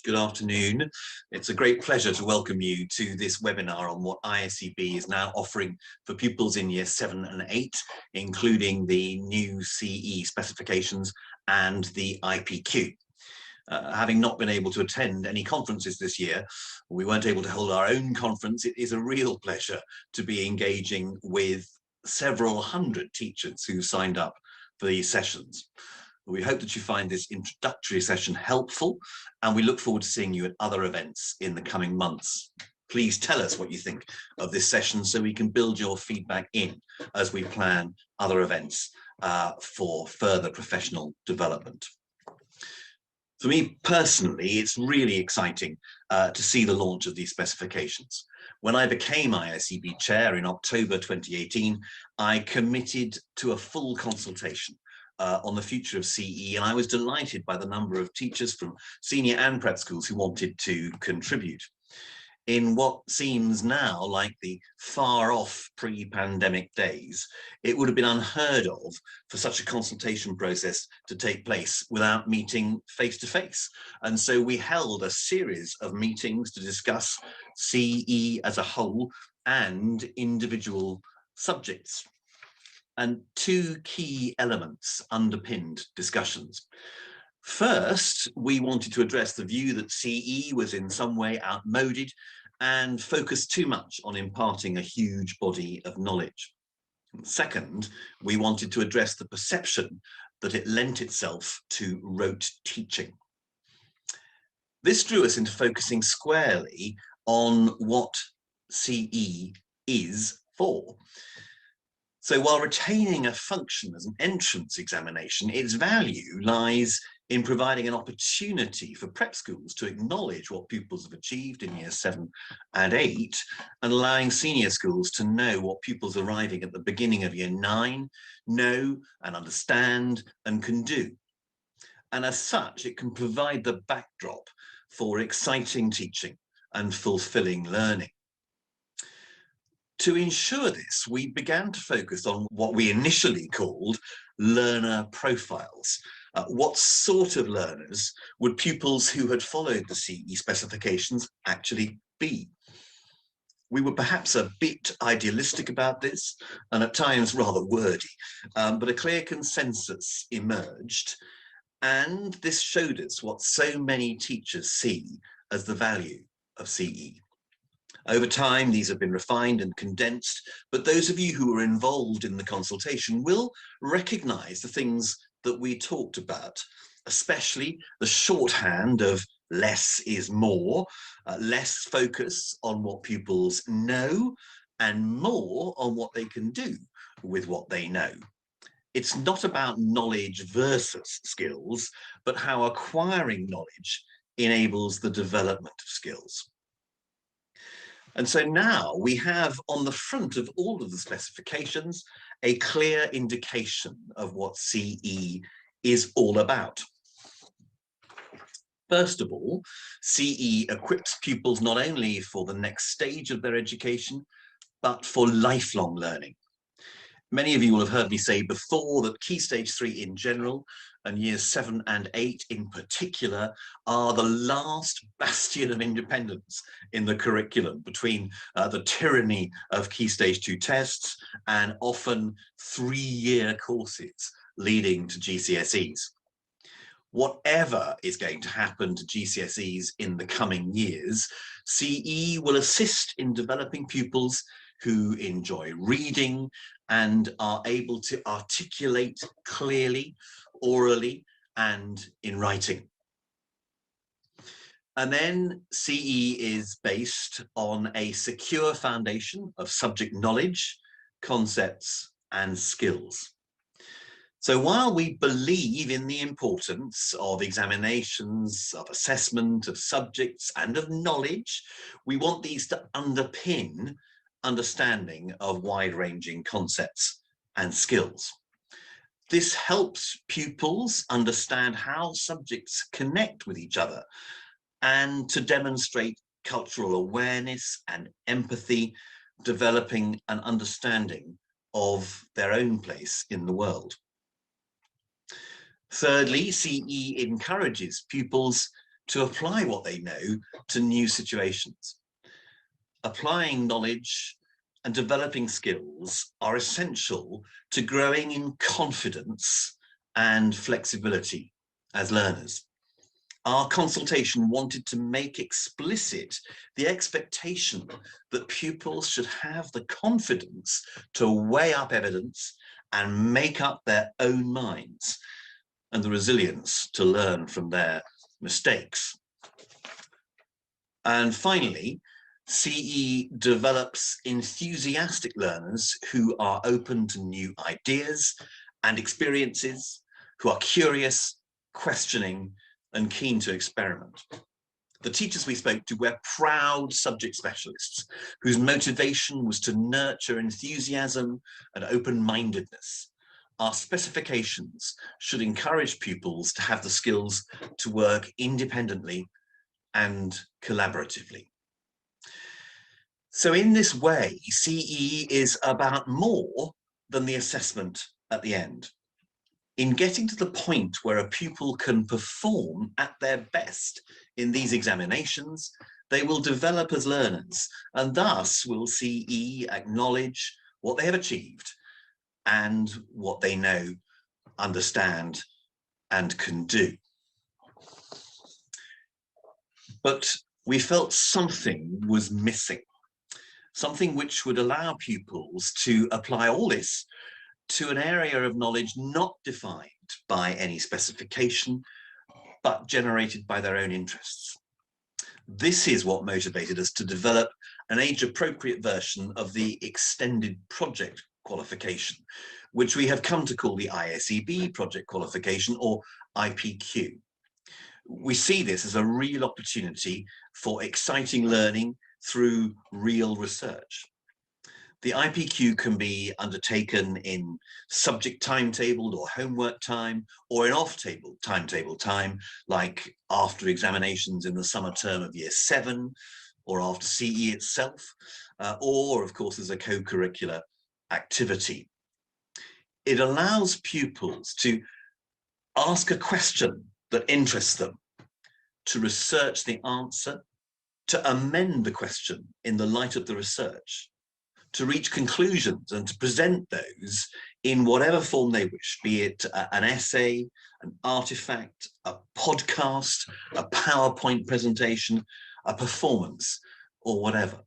Good afternoon. It's a great pleasure to welcome you to this webinar on what ISEB is now offering for pupils in year 7 and 8, including the new CE specifications and the IPQ. Having not been able to attend any conferences this year, we weren't able to hold our own conference. It is a real pleasure to be engaging with several hundred teachers who signed up for these sessions. We hope that you find this introductory session helpful, and we look forward to seeing you at other events in the coming months. Please tell us what you think of this session so we can build your feedback in as we plan other events for further professional development. For me personally, it's really exciting to see the launch of these specifications. When I became ISEB chair in October 2018, I committed to a full consultation on the future of CE, and I was delighted by the number of teachers from senior and prep schools who wanted to contribute. In what seems now like the far-off pre-pandemic days, it would have been unheard of for such a consultation process to take place without meeting face-to-face. And so we held a series of meetings to discuss CE as a whole and individual subjects. And two key elements underpinned discussions. First, we wanted to address the view that CE was in some way outmoded and focused too much on imparting a huge body of knowledge. Second, we wanted to address the perception that it lent itself to rote teaching. This drew us into focusing squarely on what CE is for. So while retaining a function as an entrance examination, its value lies in providing an opportunity for prep schools to acknowledge what pupils have achieved in year 7 and 8, and allowing senior schools to know what pupils arriving at the beginning of year 9 know and understand and can do. And as such, it can provide the backdrop for exciting teaching and fulfilling learning. To ensure this, we began to focus on what we initially called learner profiles. What sort of learners would pupils who had followed the CE specifications actually be? We were perhaps a bit idealistic about this, and at times rather wordy, but a clear consensus emerged, and this showed us what so many teachers see as the value of CE. Over time, these have been refined and condensed, but those of you who were involved in the consultation will recognize the things that we talked about, especially the shorthand of less is more, less focus on what pupils know and more on what they can do with what they know. It's not about knowledge versus skills, but how acquiring knowledge enables the development of skills. And so now we have on the front of all of the specifications a clear indication of what CE is all about. First of all, CE equips pupils not only for the next stage of their education, but for lifelong learning. Many of you will have heard me say before that Key Stage 3 in general and years 7 and 8 in particular are the last bastion of independence in the curriculum between the tyranny of Key Stage 2 tests and often 3-year courses leading to GCSEs. Whatever is going to happen to GCSEs in the coming years, CE will assist in developing pupils who enjoy reading and are able to articulate clearly, orally, and in writing. And then CE is based on a secure foundation of subject knowledge, concepts, and skills. So while we believe in the importance of examinations, of assessment, of subjects, and of knowledge, we want these to underpin understanding of wide-ranging concepts and skills. This helps pupils understand how subjects connect with each other and to demonstrate cultural awareness and empathy, developing an understanding of their own place in the world. Thirdly, CE encourages pupils to apply what they know to new situations. Applying knowledge and developing skills are essential to growing in confidence and flexibility as learners. Our consultation wanted to make explicit the expectation that pupils should have the confidence to weigh up evidence and make up their own minds, and the resilience to learn from their mistakes. And finally, CE develops enthusiastic learners who are open to new ideas and experiences, who are curious, questioning, and keen to experiment. The teachers we spoke to were proud subject specialists whose motivation was to nurture enthusiasm and open-mindedness. Our specifications should encourage pupils to have the skills to work independently and collaboratively. So in this way, CE is about more than the assessment at the end. In getting to the point where a pupil can perform at their best in these examinations, they will develop as learners, and thus will CE acknowledge what they have achieved and what they know, understand, and can do. But we felt something was missing, something which would allow pupils to apply all this to an area of knowledge not defined by any specification, but generated by their own interests. This is what motivated us to develop an age-appropriate version of the extended project qualification, which we have come to call the ISEB project qualification, or IPQ. We see this as a real opportunity for exciting learning through real research. The IPQ can be undertaken in subject timetabled or homework time, or in off-table timetable time, like after examinations in the summer term of year 7, or after CE itself, or of course as a co-curricular activity. It allows pupils to ask a question that interests them, to research the answer, to amend the question in the light of the research, to reach conclusions and to present those in whatever form they wish, be it an essay, an artifact, a podcast, a PowerPoint presentation, a performance, or whatever.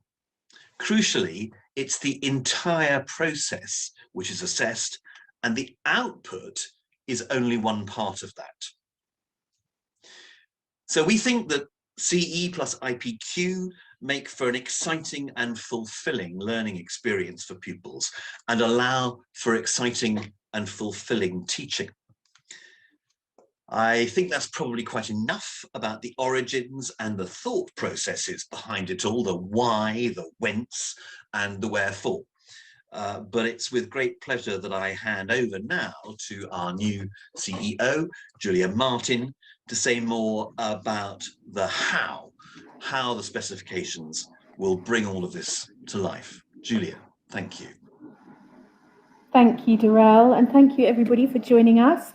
Crucially, it's the entire process which is assessed, and the output is only one part of that. So we think that CE plus IPQ make for an exciting and fulfilling learning experience for pupils and allow for exciting and fulfilling teaching. I think that's probably quite enough about the origins and the thought processes behind it all, the why, the whence, and the wherefore. But it's with great pleasure that I hand over now to our new CEO, Julia Martin, to say more about the how the specifications will bring all of this to life. Julia, thank you. Thank you, Darrell, and thank you everybody for joining us.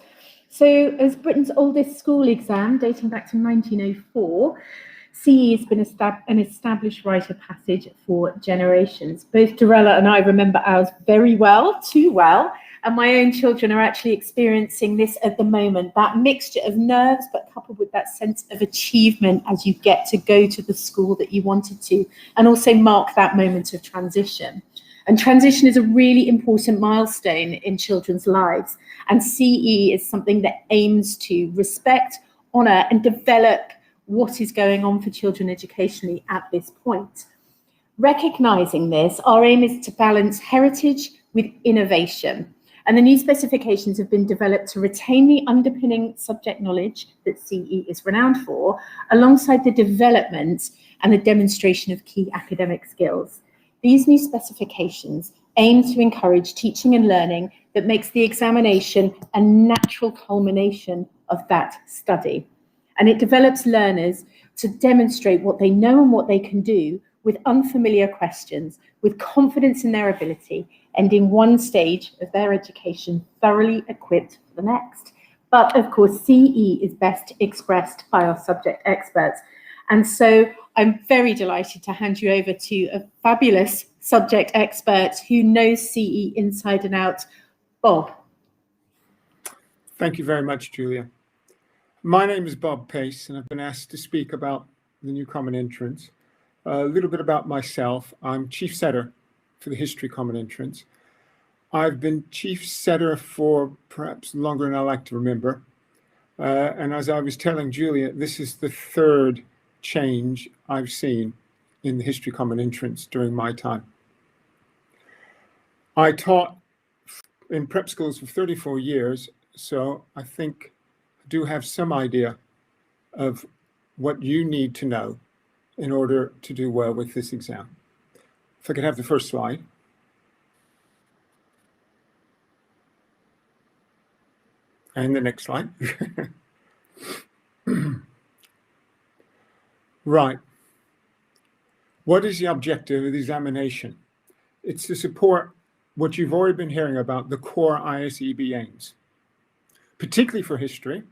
So as Britain's oldest school exam, dating back to 1904, CE has been an established rite of passage for generations. Both Darrella and I remember ours very well, too well, and my own children are actually experiencing this at the moment, that mixture of nerves, but coupled with that sense of achievement as you get to go to the school that you wanted to, and also mark that moment of transition. And transition is a really important milestone in children's lives, and CE is something that aims to respect, honour, and develop what is going on for children educationally at this point. Recognising this, our aim is to balance heritage with innovation. And the new specifications have been developed to retain the underpinning subject knowledge that CE is renowned for, alongside the development and the demonstration of key academic skills. These new specifications aim to encourage teaching and learning that makes the examination a natural culmination of that study. And it develops learners to demonstrate what they know and what they can do with unfamiliar questions, with confidence in their ability, ending one stage of their education thoroughly equipped for the next. But of course, CE is best expressed by our subject experts. And so I'm very delighted to hand you over to a fabulous subject expert who knows CE inside and out, Bob. Thank you very much, Julia. My name is Bob Pace, and I've been asked to speak about the new Common Entrance. A little bit about myself. I'm Chief Setter for the History Common Entrance. I've been Chief Setter for perhaps longer than I like to remember. And as I was telling Julia, this is the third change I've seen in the History Common Entrance during my time. I taught in prep schools for 34 years, so I think I do have some idea of what you need to know in order to do well with this exam. If I could have the first slide. And the next slide. Right. What is the objective of the examination? It's to support what you've already been hearing about, the core ISEB aims. Particularly for history,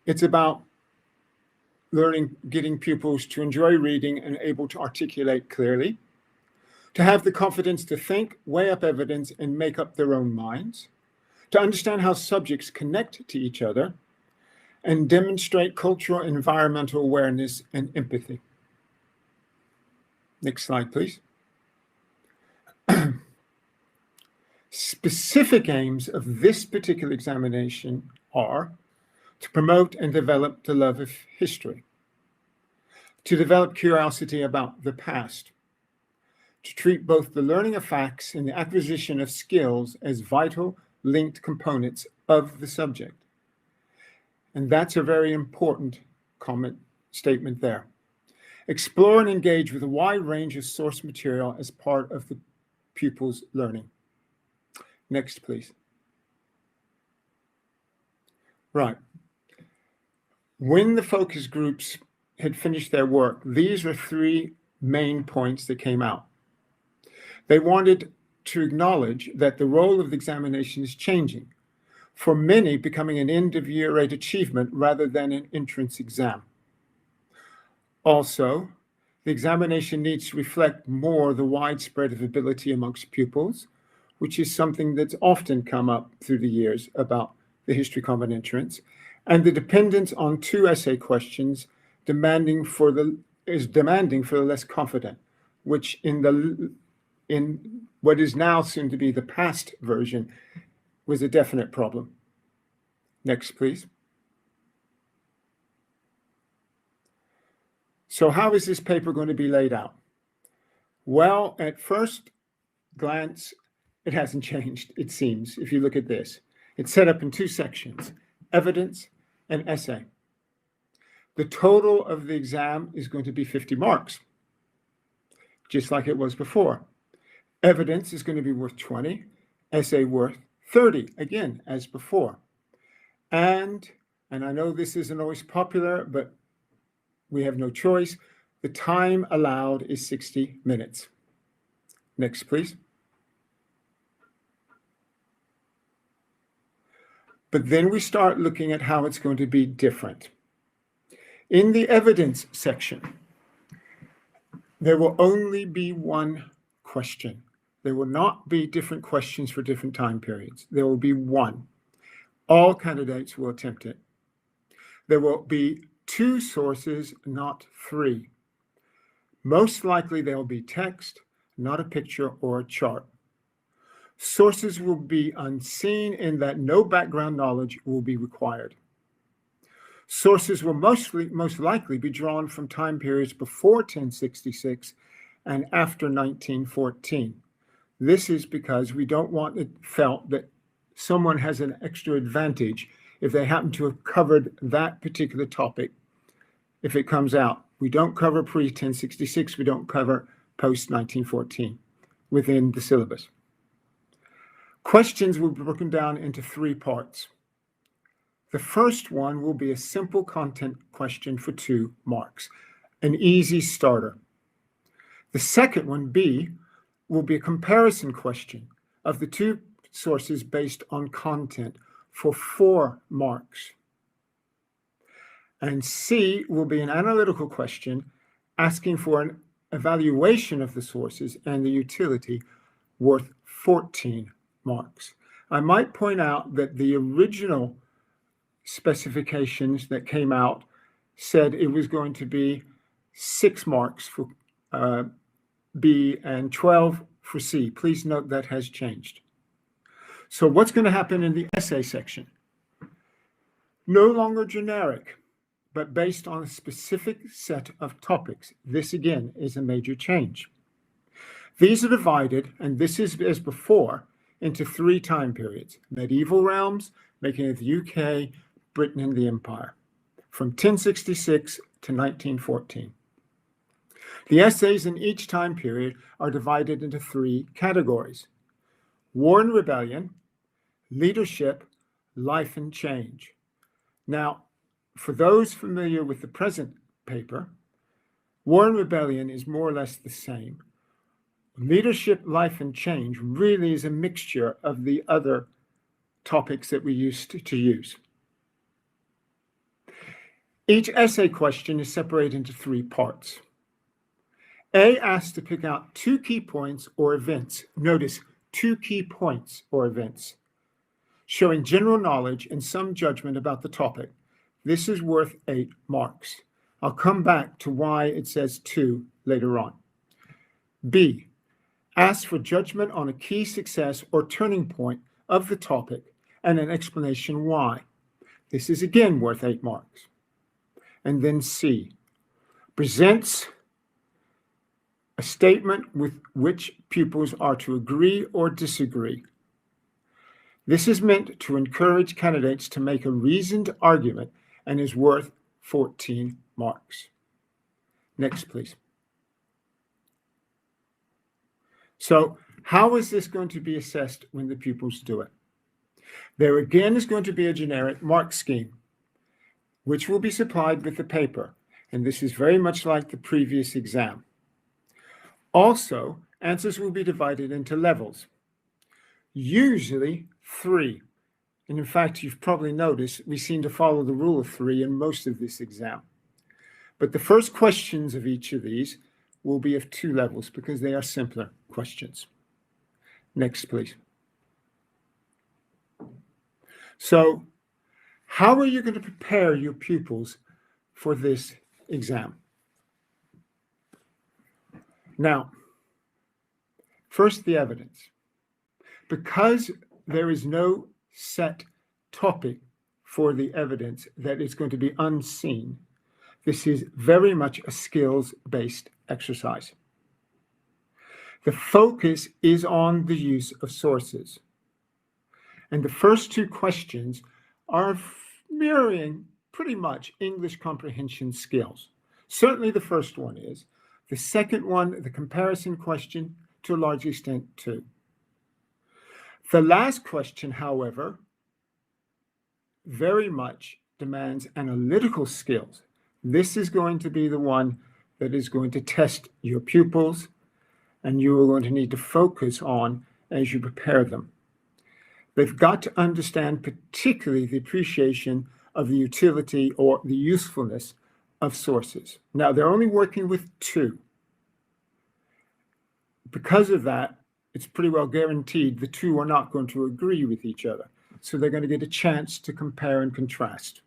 it's about getting pupils to enjoy reading and able to articulate clearly, to have the confidence to think, weigh up evidence, and make up their own minds, to understand how subjects connect to each other, and demonstrate cultural and environmental awareness and empathy. Next slide, please. Specific aims of this particular examination are to promote and develop the love of history, to develop curiosity about the past, to treat both the learning of facts and the acquisition of skills as vital, linked components of the subject. And that's a very important comment statement there. Explore and engage with a wide range of source material as part of the pupil's learning. Next, please. Right. When the focus groups had finished their work, these are three main points that came out. They wanted to acknowledge that the role of the examination is changing, for many becoming an end-of-year rate achievement rather than an entrance exam. Also, the examination needs to reflect more the widespread of ability amongst pupils, which is something that's often come up through the years about the History Common Entrance, and the dependence on 2 essay questions demanding for the less confident, which in what is now soon to be the past version was a definite problem. Next, please. So how is this paper going to be laid out? Well, at first glance, it hasn't changed, it seems, if you look at this. It's set up in 2 sections, evidence and essay. The total of the exam is going to be 50 marks, just like it was before. Evidence is going to be worth 20, essay worth 30, again, as before. And I know this isn't always popular, but we have no choice. The time allowed is 60 minutes. Next, please. But then we start looking at how it's going to be different. In the evidence section, there will only be one question. There will not be different questions for different time periods. There will be one. All candidates will attempt it. There will be 2 sources, not 3. Most likely there will be text, not a picture or a chart. Sources will be unseen in that no background knowledge will be required. Sources will most likely be drawn from time periods before 1066 and after 1914. This is because we don't want it felt that someone has an extra advantage if they happen to have covered that particular topic. If it comes out, we don't cover pre-1066, we don't cover post-1914 within the syllabus. Questions will be broken down into 3 parts. The first one will be a simple content question for 2 marks, an easy starter. The second one, B, will be a comparison question of the 2 sources based on content for 4 marks. And C will be an analytical question asking for an evaluation of the sources and the utility worth 14 marks. I might point out that the original specifications that came out said it was going to be 6 marks for B and 12 for C. Please note that has changed. So what's going to happen in the essay section? No longer generic, but based on a specific set of topics. This again is a major change. These are divided, and this is as before, into 3 time periods: medieval realms, making it the UK, Britain, and the Empire, from 1066 to 1914. The essays in each time period are divided into 3 categories: war and rebellion, leadership, life and change. Now, for those familiar with the present paper, war and rebellion is more or less the same. Leadership, life and change really is a mixture of the other topics that we used to use. Each essay question is separated into 3 parts. A asks to pick out 2 key points or events. Notice 2 key points or events, showing general knowledge and some judgment about the topic. This is worth 8 marks. I'll come back to why it says 2 later on. B asks for judgment on a key success or turning point of the topic and an explanation why. This is again worth 8 marks. And then C presents a statement with which pupils are to agree or disagree. This is meant to encourage candidates to make a reasoned argument and is worth 14 marks. Next, please. So, how is this going to be assessed when the pupils do it? There again is going to be a generic mark scheme, which will be supplied with the paper, and this is very much like the previous exam. Also, answers will be divided into levels, usually 3. And in fact, you've probably noticed we seem to follow the rule of 3 in most of this exam. But the first questions of each of these will be of 2 levels because they are simpler questions. Next, please. So, how are you going to prepare your pupils for this exam? Now, first, the evidence. Because there is no set topic for the evidence that is going to be unseen, this is very much a skills-based exercise. The focus is on the use of sources. And the first 2 questions are mirroring pretty much English comprehension skills. Certainly the first one is. The second one, the comparison question, to a large extent too. The last question, however, very much demands analytical skills. This is going to be the one that is going to test your pupils, and you are going to need to focus on as you prepare them. They've got to understand particularly the appreciation of the utility or the usefulness of sources. Now, they're only working with 2. Because of that, it's pretty well guaranteed the 2 are not going to agree with each other. So they're going to get a chance to compare and contrast.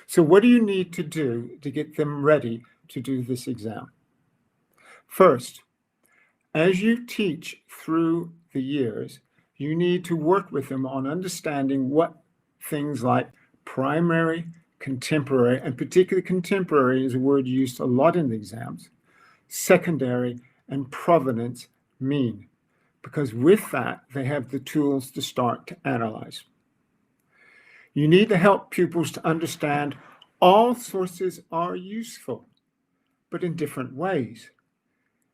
So what do you need to do to get them ready to do this exam? First, as you teach through the years, you need to work with them on understanding what things like primary, contemporary, and particularly contemporary is a word used a lot in the exams, secondary, and provenance mean. Because with that, they have the tools to start to analyze. You need to help pupils to understand all sources are useful, but in different ways.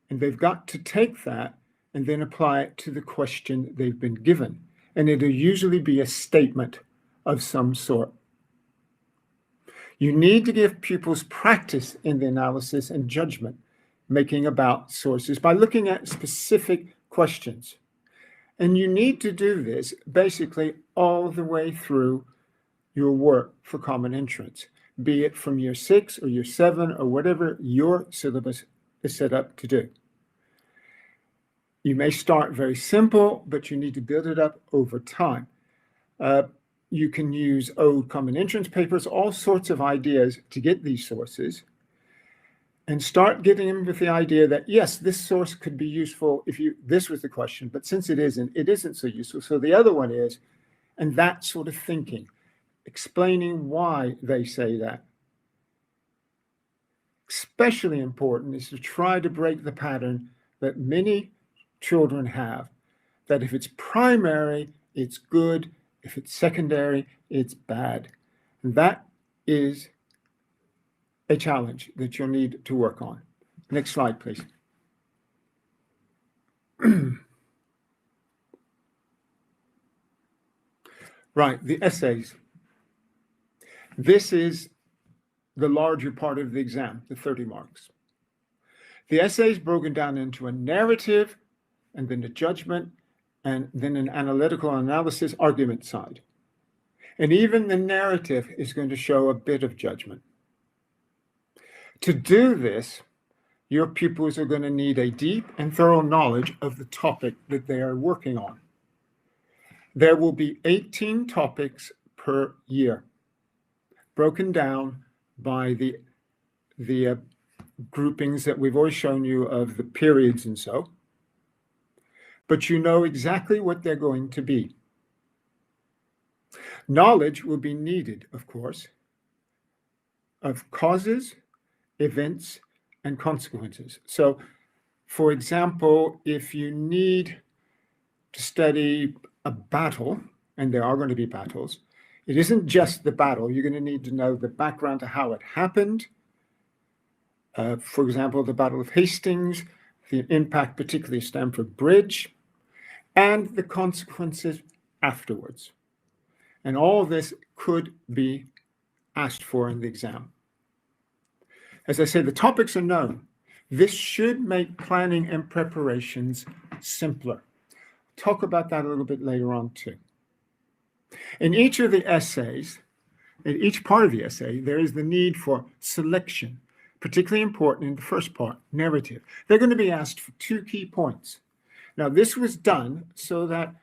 And they've got to take that and then apply it to the question they've been given. And it'll usually be a statement of some sort. You need to give pupils practice in the analysis and judgment making about sources by looking at specific questions. And you need to do this basically all the way through your work for common entrance, be it from year 6 or year 7 or whatever your syllabus is set up to do. You may start very simple, but you need to build it up over time. You can use old common entrance papers, all sorts of ideas to get these sources, and start getting them with the idea that, yes, this source could be useful if this was the question, but since it isn't so useful. So the other one is, and that sort of thinking, explaining why they say that. Especially important is to try to break the pattern that many children have, that if it's primary, it's good. If it's secondary, it's bad. And that is a challenge that you'll need to work on. Next slide, please. Right, the essays. This is the larger part of the exam, the 30 marks. The essay is broken down into a narrative, and then a judgment, and then an analytical analysis argument side. And even the narrative is going to show a bit of judgment. To do this, your pupils are going to need a deep and thorough knowledge of the topic that they are working on. There will be 18 topics per year, broken down by the groupings that we've always shown you of the periods and so. But you know exactly what they're going to be. Knowledge will be needed, of course, of causes, events, and consequences. So, for example, if you need to study a battle, and there are going to be battles, it isn't just the battle. You're going to need to know the background to how it happened. For example, the Battle of Hastings, the impact particularly of Stamford Bridge, and the consequences afterwards. And all this could be asked for in the exam. As I say, the topics are known. This should make planning and preparations simpler. Talk about that a little bit later on too. In each of the essays, in each part of the essay, there is the need for selection, particularly important in the first part, narrative. They're going to be asked for 2 key points. Now, this was done so that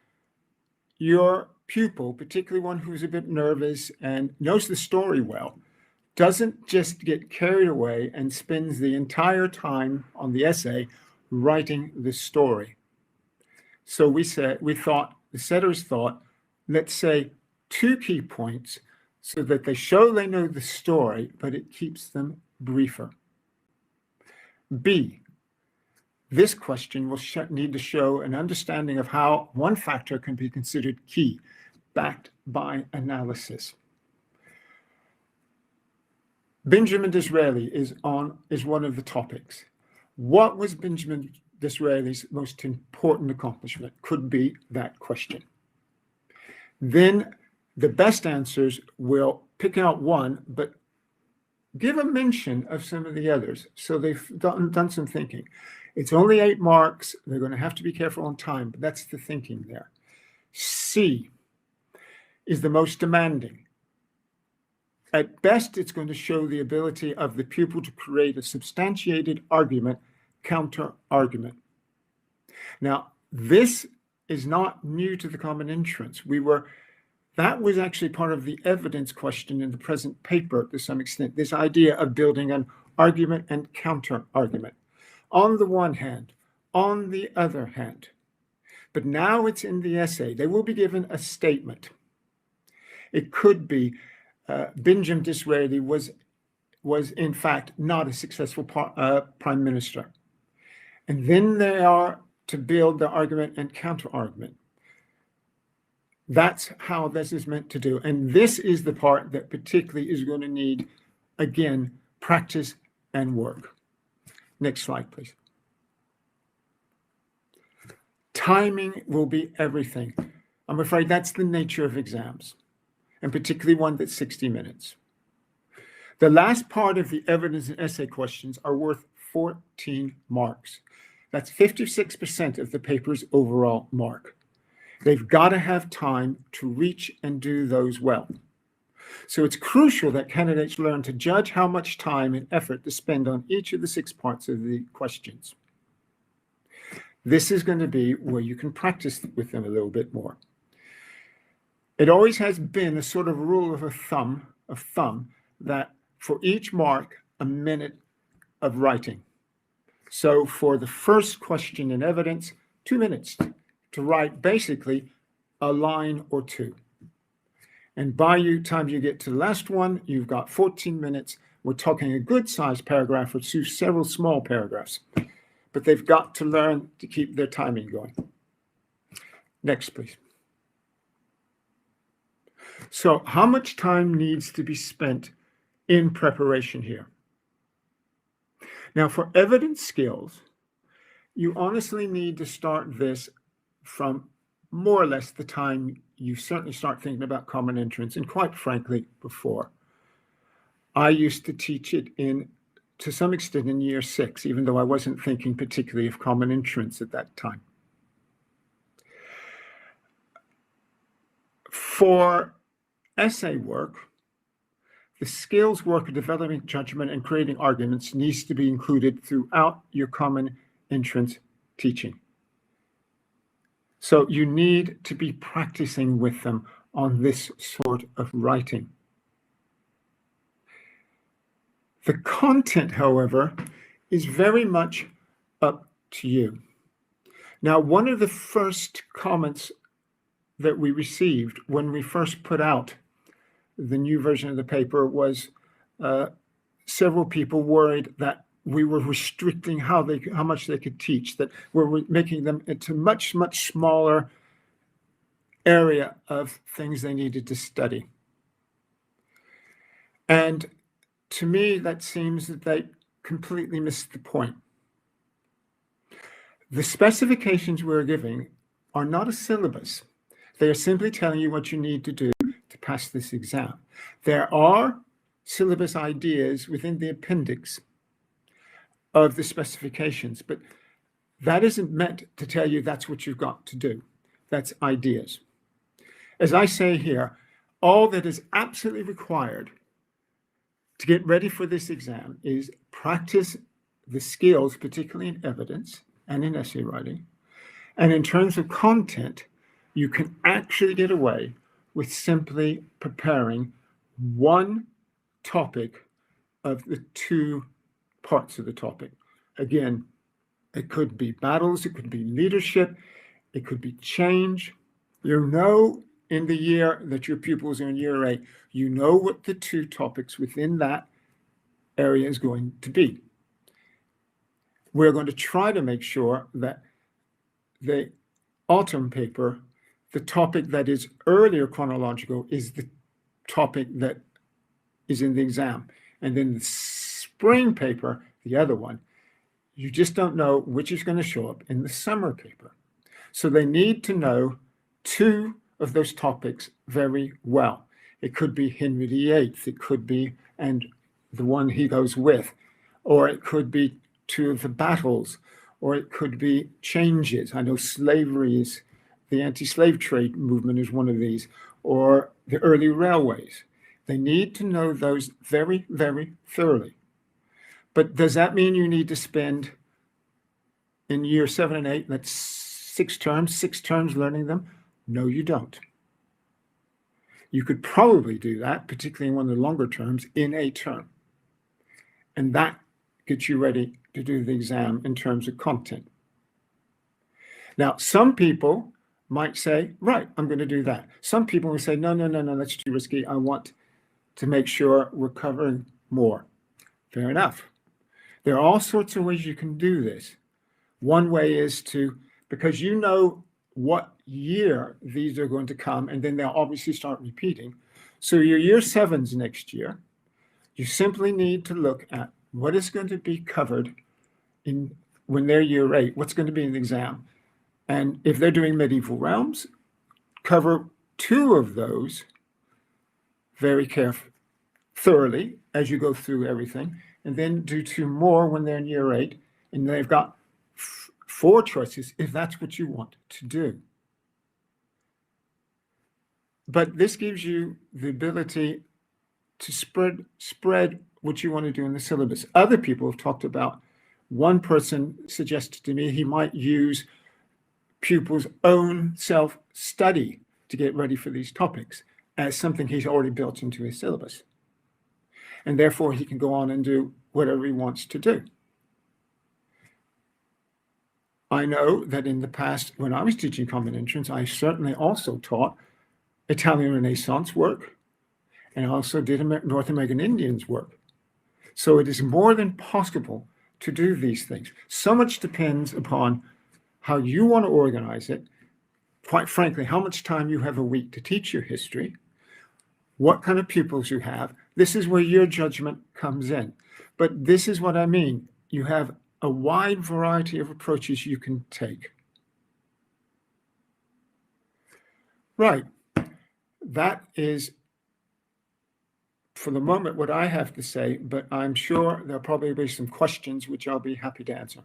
your pupil, particularly one who's a bit nervous and knows the story well, doesn't just get carried away and spends the entire time on the essay writing the story. So the setters thought, let's say 2 key points so that they show they know the story, but it keeps them briefer. B, this question will need to show an understanding of how one factor can be considered key, backed by analysis. Benjamin Disraeli is one of the topics. What was Benjamin Disraeli's most important accomplishment? Could be that question. Then the best answers will pick out one, but give a mention of some of the others. So they've done some thinking. It's only 8 marks. They're going to have to be careful on time, but that's the thinking there. C is the most demanding. At best, it's going to show the ability of the pupil to create a substantiated argument, counter-argument. Now, this is not new to the common entrance. That was actually part of the evidence question in the present paper to some extent, this idea of building an argument and counter-argument. On the one hand, on the other hand. But now it's in the essay. They will be given a statement. It could be Benjamin Disraeli was in fact not a successful prime minister. And then they are to build the argument and counter-argument. That's how this is meant to do. And this is the part that particularly is going to need, again, practice and work. Next slide, please. Timing will be everything. I'm afraid that's the nature of exams, and particularly one that's 60 minutes. The last part of the evidence and essay questions are worth 14 marks. That's 56% of the paper's overall mark. They've got to have time to reach and do those well. So it's crucial that candidates learn to judge how much time and effort to spend on each of the 6 parts of the questions. This is going to be where you can practice with them a little bit more. It always has been a sort of rule of thumb that for each mark, a minute of writing. So for the first question in evidence, 2 minutes to write basically a line or 2. And by the time you get to the last one, you've got 14 minutes. We're talking a good sized paragraph or several small paragraphs, but they've got to learn to keep their timing going. Next, please. So how much time needs to be spent in preparation here? Now, for evidence skills, you honestly need to start this from more or less the time you certainly start thinking about common entrance, and quite frankly, before. I used to teach it to some extent in year 6, even though I wasn't thinking particularly of common entrance at that time. For essay work, the skills work of developing judgment and creating arguments needs to be included throughout your common entrance teaching. So you need to be practicing with them on this sort of writing. The content, however, is very much up to you. Now, one of the first comments that we received when we first put out the new version of the paper was several people worried that we were restricting how much they could teach, that we're making them into much smaller area of things they needed to study. And to me, that seems that they completely missed the point. The specifications we're giving are not a syllabus. They are simply telling you what you need to do to pass this exam. There are syllabus ideas within the appendix of the specifications, but that isn't meant to tell you that's what you've got to do. That's ideas. As I say here, all that is absolutely required to get ready for this exam is practice the skills, particularly in evidence and in essay writing. And in terms of content, you can actually get away with simply preparing one topic of the 2 parts of the topic. Again, it could be battles, it could be leadership, it could be change. You know, in the year that your pupils are in year 8, you know what the 2 topics within that area is going to be. We're going to try to make sure that the autumn paper, the topic that is earlier chronological, is the topic that is in the exam. And then the spring paper, the other one, you just don't know which is going to show up in the summer paper. So they need to know 2 of those topics very well. It could be Henry VIII, it could be, and the one he goes with, or it could be 2 of the battles, or it could be changes. I know slavery is, the anti-slave trade movement is one of these, or the early railways. They need to know those very thoroughly. But does that mean you need to spend in year 7 and 8, that's 6 terms learning them? No, you don't. You could probably do that, particularly in one of the longer terms, in a term. And that gets you ready to do the exam in terms of content. Now, some people might say, right, I'm going to do that. Some people will say, no, that's too risky. I want to make sure we're covering more. Fair enough. There are all sorts of ways you can do this. One way is to, because you know what year these are going to come, and then they'll obviously start repeating. So your year 7s next year, you simply need to look at what is going to be covered when they're year 8, what's going to be in the exam. And if they're doing medieval realms, cover 2 of those very thoroughly as you go through everything, and then do 2 more when they're in year 8, and they've got 4 choices if that's what you want to do. But this gives you the ability to spread what you want to do in the syllabus. Other people have talked about, one person suggested to me he might use pupils' own self-study to get ready for these topics as something he's already built into his syllabus. And therefore he can go on and do whatever he wants to do. I know that in the past, when I was teaching Common Entrance, I certainly also taught Italian Renaissance work, and I also did North American Indians work. So it is more than possible to do these things. So much depends upon how you want to organize it, quite frankly, how much time you have a week to teach your history, what kind of pupils you have. This is where your judgment comes in. But this is what I mean. You have a wide variety of approaches you can take. Right. That is, for the moment, what I have to say, but I'm sure there'll probably be some questions which I'll be happy to answer.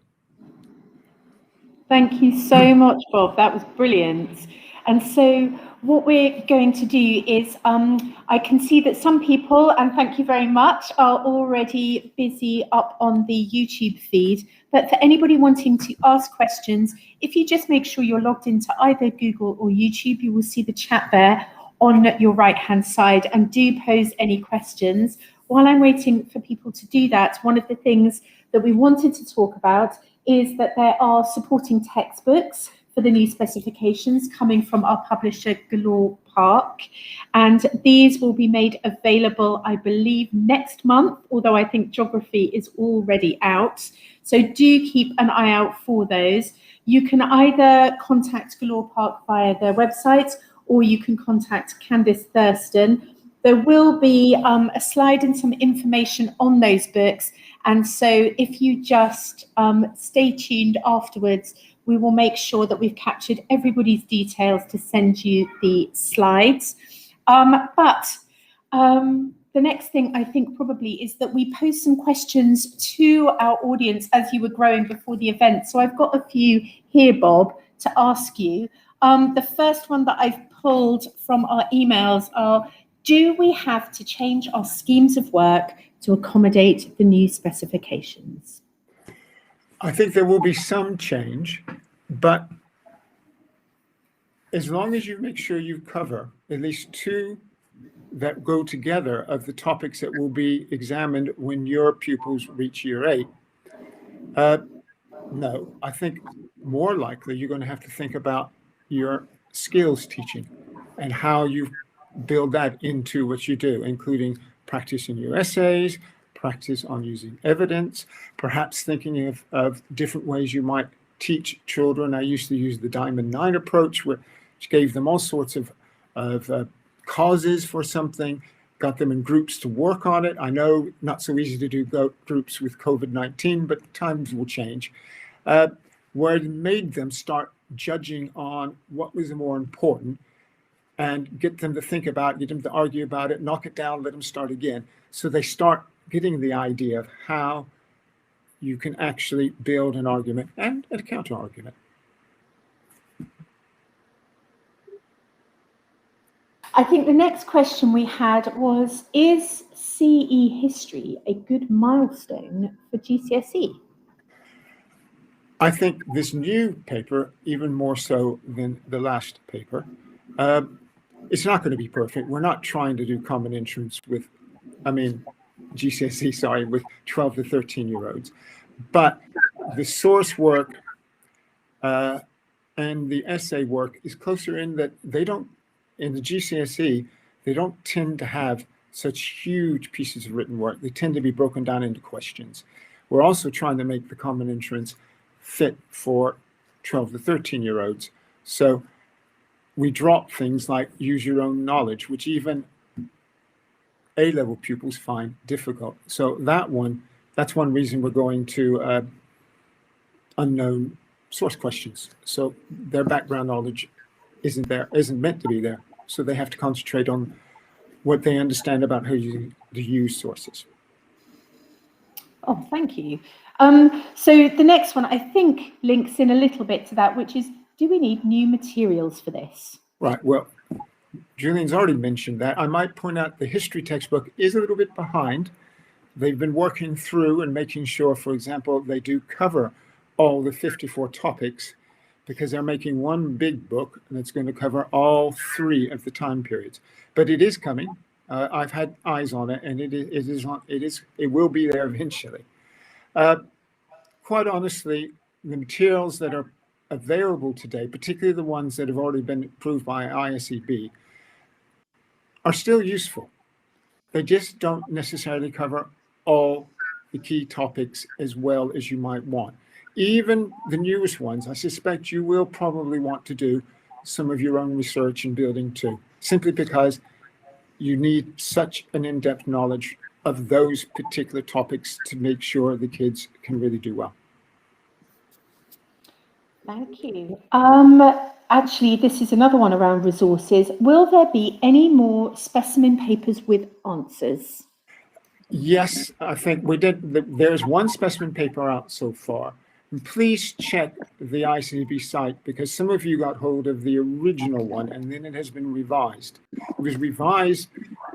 Thank you so much, Bob. That was brilliant. And so what we're going to do is, I can see that some people, and thank you very much, are already busy up on the YouTube feed. But for anybody wanting to ask questions, if you just make sure you're logged into either Google or YouTube, you will see the chat there on your right-hand side, and do pose any questions. While I'm waiting for people to do that, one of the things that we wanted to talk about is that there are supporting textbooks for the new specifications coming from our publisher Galore Park, and these will be made available, I believe, next month, although I think geography is already out. So do keep an eye out for those. You can either contact Galore Park via their website, or you can contact Candice Thurston. There will be a slide and some information on those books, and so if you just stay tuned afterwards, we will make sure that we've captured everybody's details to send you the slides. But the next thing I think probably is that we pose some questions to our audience as you were growing before the event. So I've got a few here, Bob, to ask you. The first one that I've pulled from our emails are, do we have to change our schemes of work to accommodate the new specifications? I think there will be some change, but as long as you make sure you cover at least two that go together of the topics that will be examined when your pupils reach year 8, no, I think more likely you're going to have to think about your skills teaching and how you build that into what you do, including practice in your essays, practice on using evidence, perhaps thinking of different ways you might teach children. I used to use the Diamond 9 approach, which gave them all sorts of causes for something, got them in groups to work on it. I know not so easy to do groups with COVID-19, but times will change, where it made them start judging on what was more important and get them to think about it, get them to argue about it, knock it down, let them start again. So they start getting the idea of how you can actually build an argument and a counter argument. I think the next question we had was, is CE history a good milestone for GCSE? I think this new paper, even more so than the last paper, it's not going to be perfect. We're not trying to do Common Entrance with, GCSE, sorry, with 12 to 13-year-olds. But the source work and the essay work is closer in that they don't, in the GCSE, they don't tend to have such huge pieces of written work. They tend to be broken down into questions. We're also trying to make the Common Entrance fit for 12 to 13-year-olds. So we drop things like use your own knowledge, which even A-level pupils find difficult. So that's one reason we're going to unknown source questions. So their background knowledge isn't meant to be there. So they have to concentrate on what they understand about how to use sources. Oh, thank you. So the next one, I think, links in a little bit to that, which is, do we need new materials for this? Right. Well, Julian's already mentioned that. I might point out the history textbook is a little bit behind. They've been working through and making sure, for example, they do cover all the 54 topics, because they're making one big book that's going to cover all 3 of the time periods. But it is coming. I've had eyes on it, and it will be there eventually. Quite honestly, the materials that are available today, particularly the ones that have already been approved by ISEB, are still useful. They just don't necessarily cover all the key topics as well as you might want. Even the newest ones, I suspect you will probably want to do some of your own research and building too, simply because you need such an in-depth knowledge of those particular topics to make sure the kids can really do well. Thank you. Actually, this is another one around resources. Will there be any more specimen papers with answers? Yes, I think we did. There's one specimen paper out so far. And please check the ICB site, because some of you got hold of the original one and then it has been revised. It was revised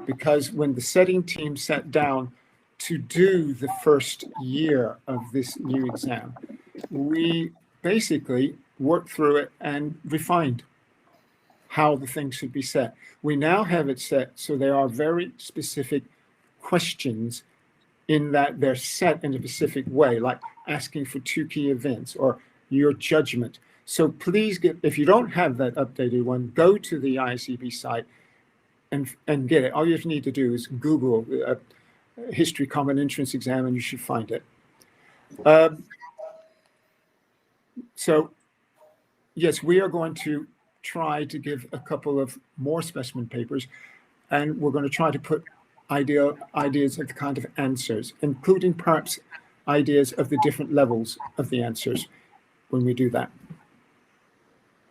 because when the setting team sat down to do the first year of this new exam, we basically worked through it and refined how the things should be set. We now have it set so there are very specific questions in that they're set in a specific way, like asking for 2 key events or your judgment. So please if you don't have that updated one, go to the ISEB site and get it. All you need to do is Google History Common Entrance Exam and you should find it. So yes, we are going to try to give a couple of more specimen papers, and we're going to try to put ideas of the kind of answers, including perhaps ideas of the different levels of the answers when we do that.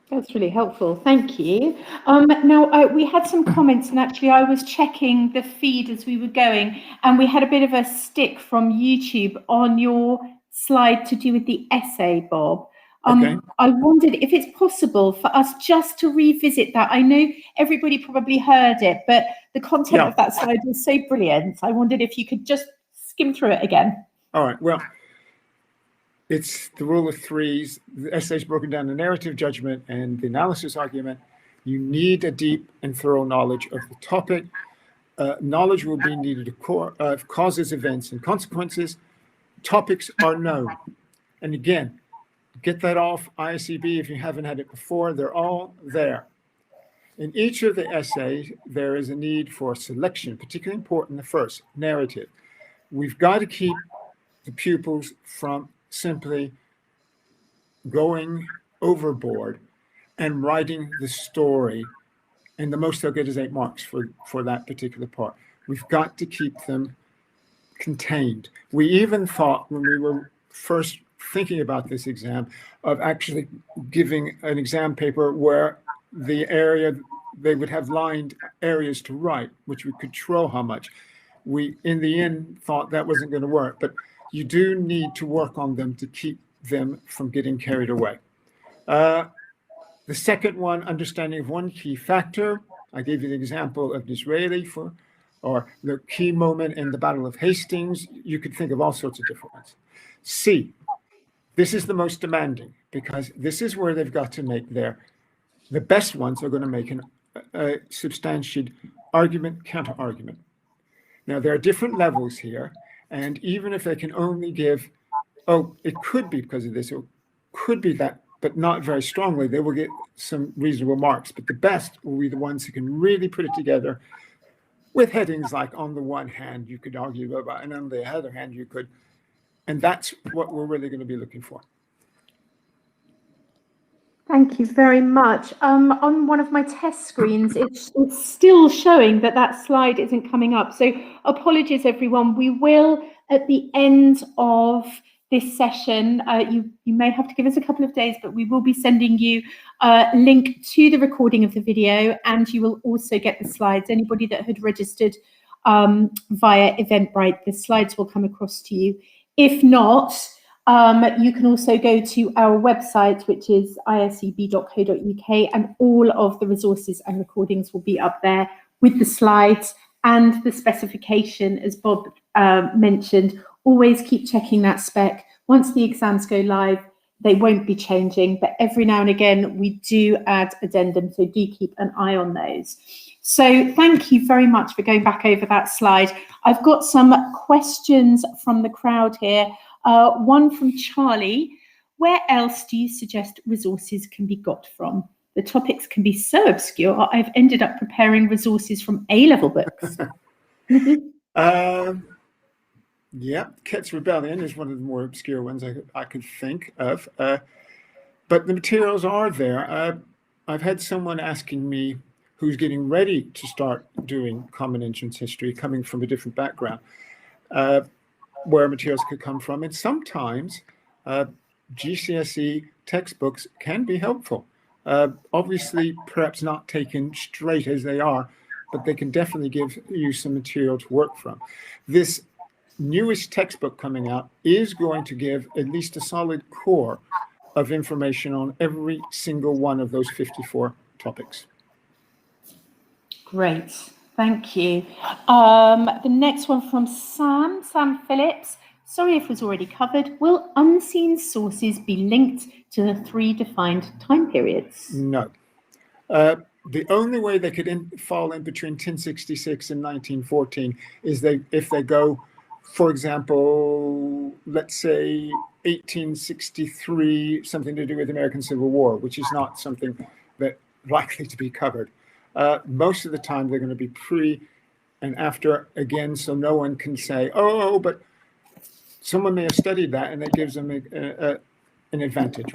That's really helpful. Thank you. Now, we had some comments, and actually I was checking the feed as we were going, and we had a bit of a stick from YouTube on your slide to do with the essay, Bob. Okay. I wondered if it's possible for us just to revisit that. I know everybody probably heard it, but the content of that slide was so brilliant. I wondered if you could just skim through it again. All right. Well, it's the rule of 3s. The essay is broken down the narrative, judgment, and the analysis argument. You need a deep and thorough knowledge of the topic. Knowledge will be needed of causes, events, and consequences. Topics are known. And again, get that off ISEB if you haven't had it before. They're all there. In each of the essays, there is a need for selection, particularly important, the first, narrative. We've got to keep the pupils from simply going overboard and writing the story, and the most they'll get is 8 marks for that particular part. We've got to keep them contained. We even thought when we were first thinking about this exam of actually giving an exam paper where the area they would have lined areas to write, which would control how much. We in the end thought that wasn't going to work, but you do need to work on them to keep them from getting carried away. The second one, understanding of one key factor. I gave you the example of Disraeli or the key moment in the Battle of Hastings. You could think of all sorts of different ones. C, this is the most demanding, because this is where they've got to make the best ones are going to make a substantiated argument, counter-argument. Now, there are different levels here, and even if they can only give, oh, it could be because of this, it could be that, but not very strongly, they will get some reasonable marks. But the best will be the ones who can really put it together with headings like, on the one hand, you could argue about, and on the other hand, you could. And that's what we're really going to be looking for. Thank you very much. On one of my test screens, it's still showing that slide isn't coming up. So apologies, everyone. We will, at the end of this session, you may have to give us a couple of days, but we will be sending you a link to the recording of the video, and you will also get the slides. Anybody that had registered via Eventbrite, the slides will come across to you. If not, You can also go to our website, which is iseb.co.uk, and all of the resources and recordings will be up there with the slides and the specification, as Bob mentioned. Always keep checking that spec. Once the exams go live, they won't be changing, but every now and again we do add addendum, so do keep an eye on those. So thank you very much for going back over that slide. I've got some questions from the crowd here. One from Charlie. Where else do you suggest resources can be got from? The topics can be so obscure, I've ended up preparing resources from A-level books. Yeah, Ket's Rebellion is one of the more obscure ones I could think of. But the materials are there. I've had someone asking me who's getting ready to start doing Common Entrance History, coming from a different background, where materials could come from. And sometimes GCSE textbooks can be helpful. Obviously, perhaps not taken straight as they are, but they can definitely give you some material to work from. This newest textbook coming out is going to give at least a solid core of information on every single one of those 54 topics. Great, thank you. The next one from Sam Phillips. Sorry if it was already covered. Will unseen sources be linked to the 3 defined time periods? No. The only way they could fall in between 1066 and 1914 is if they go, for example, let's say 1863, something to do with the American Civil War, which is not something that likely to be covered. Most of the time they're going to be pre and after again, so no one can say, oh, but someone may have studied that, and that gives them an advantage.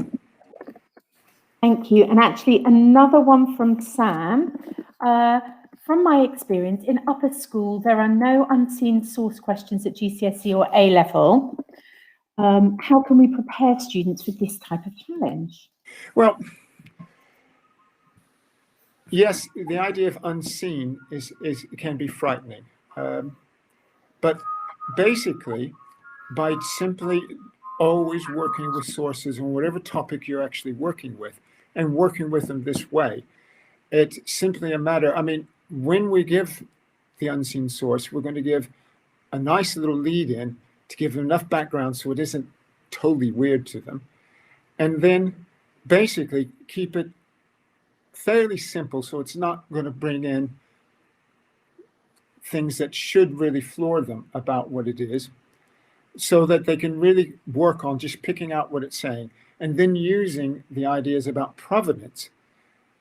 Thank you. And actually another one from Sam. From my experience, in upper school, there are no unseen source questions at GCSE or A-level. How can we prepare students for this type of challenge? Well, yes, the idea of unseen can be frightening. But basically, by simply always working with sources on whatever topic you're actually working with, and working with them this way, it's simply a matter, I mean, when we give the unseen source, we're going to give a nice little lead in to give them enough background so it isn't totally weird to them. And then basically keep it fairly simple so it's not going to bring in things that should really floor them about what it is, so that they can really work on just picking out what it's saying and then using the ideas about provenance.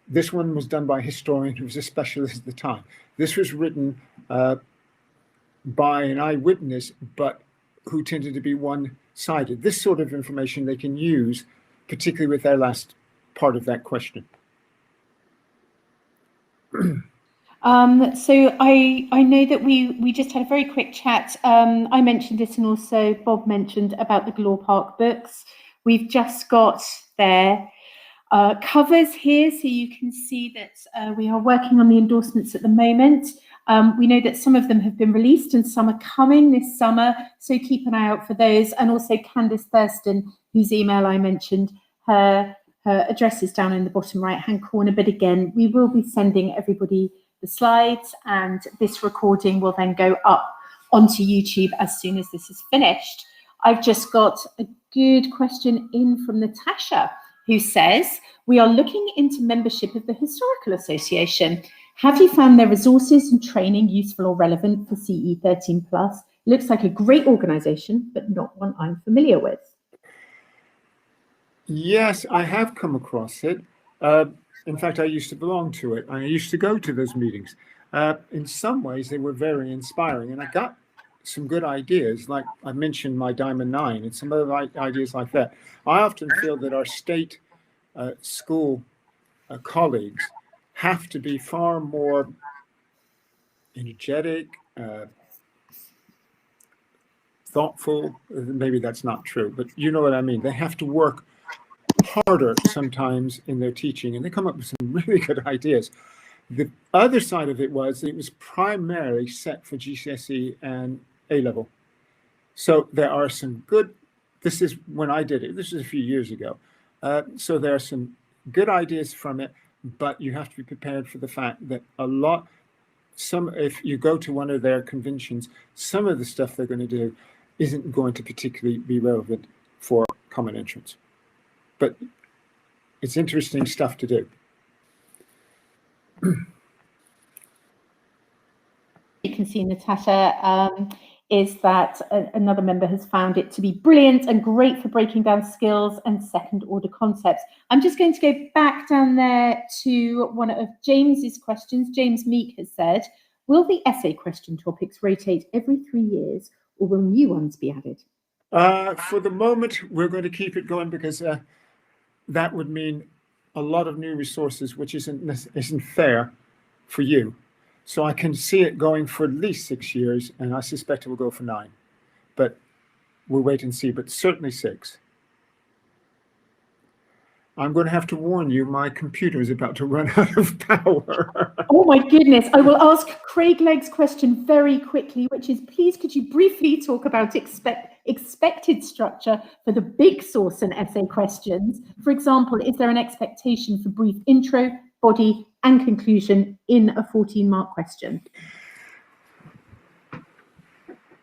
This one was done by a historian who was a specialist at the time. This was written by an eyewitness, but who tended to be one-sided. This sort of information they can use, particularly with their last part of that question. So I know that we just had a very quick chat. I mentioned it, and also Bob mentioned about the Glore Park books. We've just got their covers here, so you can see that we are working on the endorsements at the moment. We know that some of them have been released and some are coming this summer, so keep an eye out for those. And also Candice Thurston, whose email I mentioned, her address is down in the bottom right-hand corner. But again, we will be sending everybody the slides, and this recording will then go up onto YouTube as soon as this is finished. I've just got a good question in from Natasha, who says, we are looking into membership of the Historical Association. Have you found their resources and training useful or relevant for CE 13+? Looks like a great organisation, but not one I'm familiar with. Yes, I have come across it. In fact, I used to belong to it. I used to go to those meetings. In some ways, they were very inspiring, and I got some good ideas, like I mentioned my Diamond 9 and some other ideas like that. I often feel that our state school colleagues have to be far more energetic, thoughtful. Maybe that's not true, but you know what I mean. They have to work harder sometimes in their teaching, and they come up with some really good ideas. The other side of it was primarily set for GCSE and A-level. So there are some good this is when I did it. This is a few years ago. So there are some good ideas from it, but you have to be prepared for the fact that if you go to one of their conventions, some of the stuff they're going to do isn't going to particularly be relevant for common entrance. But it's interesting stuff to do. You can see, Natasha, is that another member has found it to be brilliant and great for breaking down skills and second order concepts. I'm just going to go back down there to one of James's questions. James Meek has said, will the essay question topics rotate every 3 years, or will new ones be added? For the moment, we're going to keep it going because that would mean a lot of new resources, which isn't fair for you. So I can see it going for at least 6 years, and I suspect it will go for 9. But we'll wait and see, but certainly 6. I'm going to have to warn you, my computer is about to run out of power. Oh my goodness. I will ask Craig Legg's question very quickly, which is, please could you briefly talk about expected structure for the big source and essay questions? For example, is there an expectation for brief intro, body and conclusion in a 14-mark question?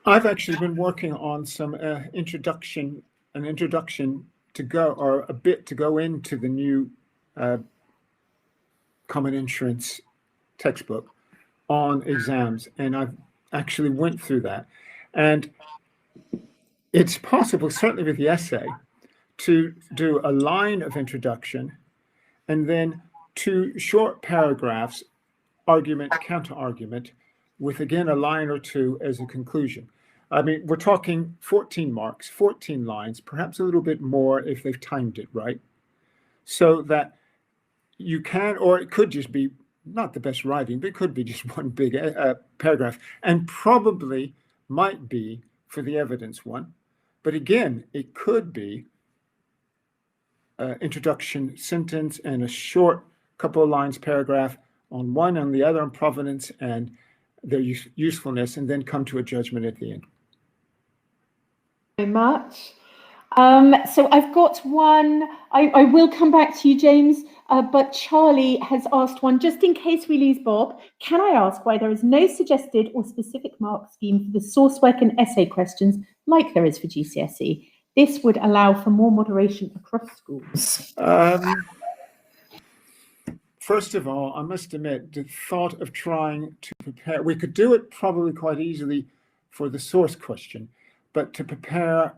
I've actually been working on some introduction to go, or a bit to go into the new common entrance textbook on exams, and I've actually went through that. And it's possible, certainly with the essay, to do a line of introduction and then 2 short paragraphs, argument, counter-argument, with again a line or 2 as a conclusion. I mean, we're talking 14 marks, 14 lines, perhaps a little bit more if they've timed it right. So that you can, or it could just be not the best writing, but it could be just one big paragraph, and probably might be for the evidence one. But again, it could be introduction sentence and a short couple of lines paragraph on one and the other on provenance and their usefulness, and then come to a judgment at the end. Very much. So I've got one, I will come back to you, James, but Charlie has asked one, just in case we lose Bob, can I ask why there is no suggested or specific mark scheme for the source work and essay questions like there is for GCSE? This would allow for more moderation across schools. First of all, I must admit, the thought of trying to prepare, we could do it probably quite easily for the source question, but to prepare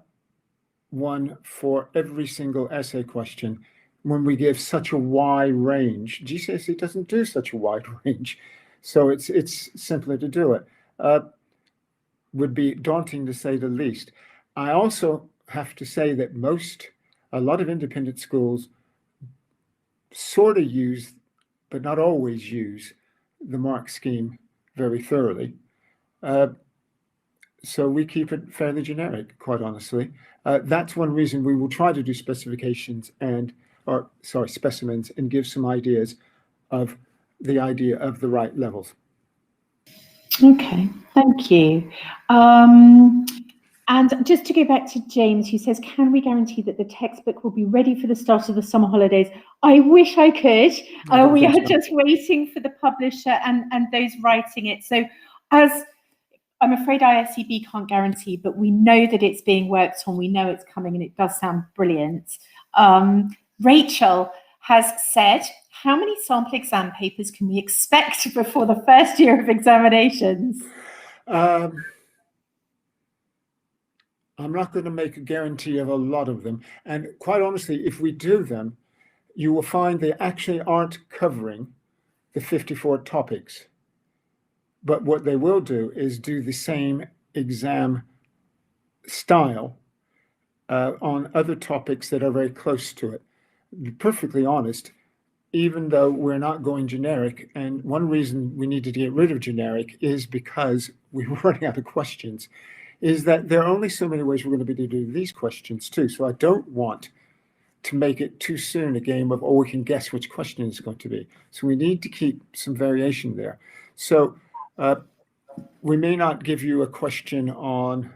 one for every single essay question when we give such a wide range, GCSE doesn't do such a wide range, so it's simpler to do it. Would be daunting to say the least. I also have to say that a lot of independent schools sort of use, but not always use, the mark scheme very thoroughly. So we keep it fairly generic, quite honestly. That's one reason we will try to do specimens and give some ideas of the idea of the right levels. Okay, thank you. And just to go back to James, who says, can we guarantee that the textbook will be ready for the start of the summer holidays? I wish I could. We are just waiting for the publisher and those writing it. So as I'm afraid ISEB can't guarantee, but we know that it's being worked on. We know it's coming and it does sound brilliant. Rachel has said, how many sample exam papers can we expect before the first year of examinations? I'm not going to make a guarantee of a lot of them. And quite honestly, if we do them, you will find they actually aren't covering the 54 topics. But what they will do is do the same exam style on other topics that are very close to it. To be perfectly honest, even though we're not going generic, and one reason we needed to get rid of generic is because we were running out of questions, is that there are only so many ways we're going to be able to do these questions too. So I don't want to make it too soon a game of, oh, we can guess which question it's going to be. So we need to keep some variation there. So we may not give you a question on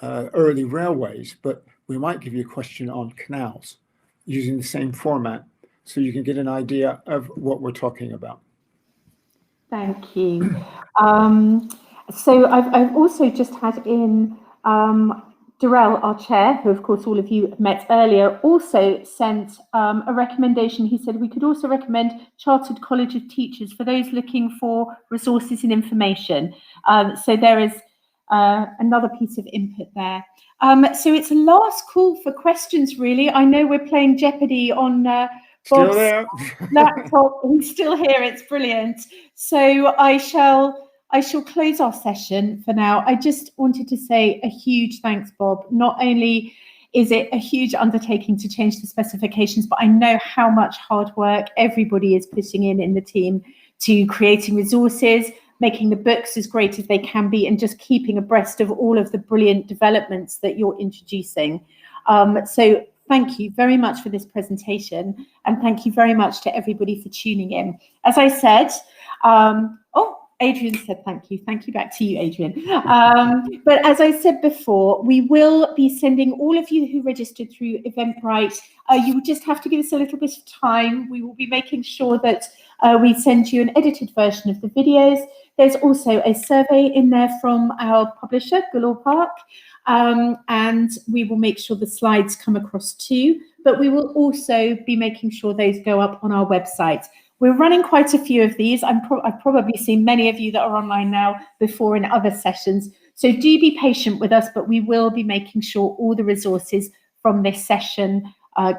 early railways, but we might give you a question on canals using the same format so you can get an idea of what we're talking about. Thank you. So I've also just had in Darrell, our chair, who of course all of you met earlier, also sent a recommendation. He said we could also recommend Chartered College of Teachers for those looking for resources and information. So there is another piece of input there. So it's a last call for questions, really. I know we're playing Jeopardy on Bob's laptop. He's still here. It's brilliant. So I shall close our session for now. I just wanted to say a huge thanks, Bob. Not only is it a huge undertaking to change the specifications, but I know how much hard work everybody is putting in the team to creating resources, making the books as great as they can be, and just keeping abreast of all of the brilliant developments that you're introducing. So thank you very much for this presentation, and thank you very much to everybody for tuning in. As I said, Adrian said thank you. Thank you back to you, Adrian. But as I said before, we will be sending all of you who registered through Eventbrite. You will just have to give us a little bit of time. We will be making sure that we send you an edited version of the videos. There's also a survey in there from our publisher, Galore Park, and we will make sure the slides come across too. But we will also be making sure those go up on our website. We're running quite a few of these. I've probably seen many of you that are online now before in other sessions. So do be patient with us, but we will be making sure all the resources from this session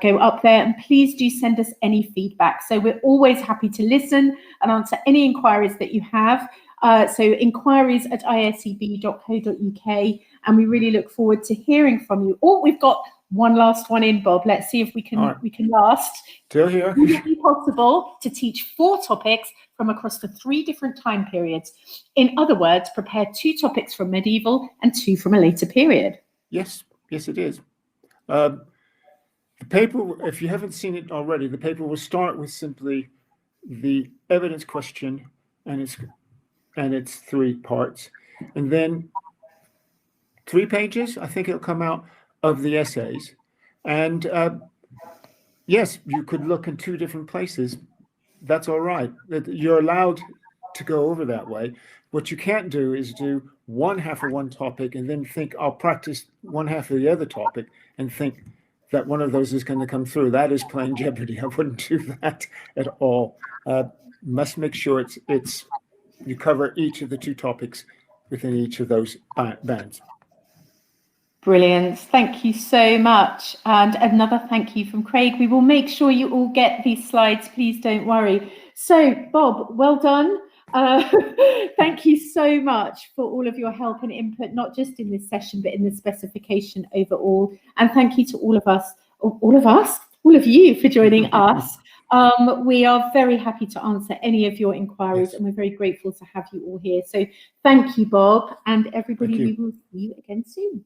go up there. And please do send us any feedback. So we're always happy to listen and answer any inquiries that you have. So inquiries@iseb.co.uk. And we really look forward to hearing from you. Oh, we've got one last one in, Bob. Let's see if we can last. Still here. Would it be possible to teach 4 topics from across the 3 different time periods? In other words, prepare 2 topics from medieval and 2 from a later period. Yes, it is. The paper, if you haven't seen it already, the paper will start with simply the evidence question and its 3 parts, and then 3 pages, I think it'll come out, of the essays. And yes, you could look in 2 different places. That's all right. You're allowed to go over that way. What you can't do is do one half of one topic and then think, I'll practice one half of the other topic and think that one of those is going to come through. That is playing Jeopardy. I wouldn't do that at all. Must make sure it's you cover each of the 2 topics within each of those bands. Brilliant. Thank you so much. And another thank you from Craig. We will make sure you all get these slides. Please don't worry. So, Bob, well done. Thank you so much for all of your help and input, not just in this session, but in the specification overall. And thank you to all of you for joining us. We are very happy to answer any of your inquiries, and we're very grateful to have you all here. So thank you, Bob, and everybody, we will see you again soon.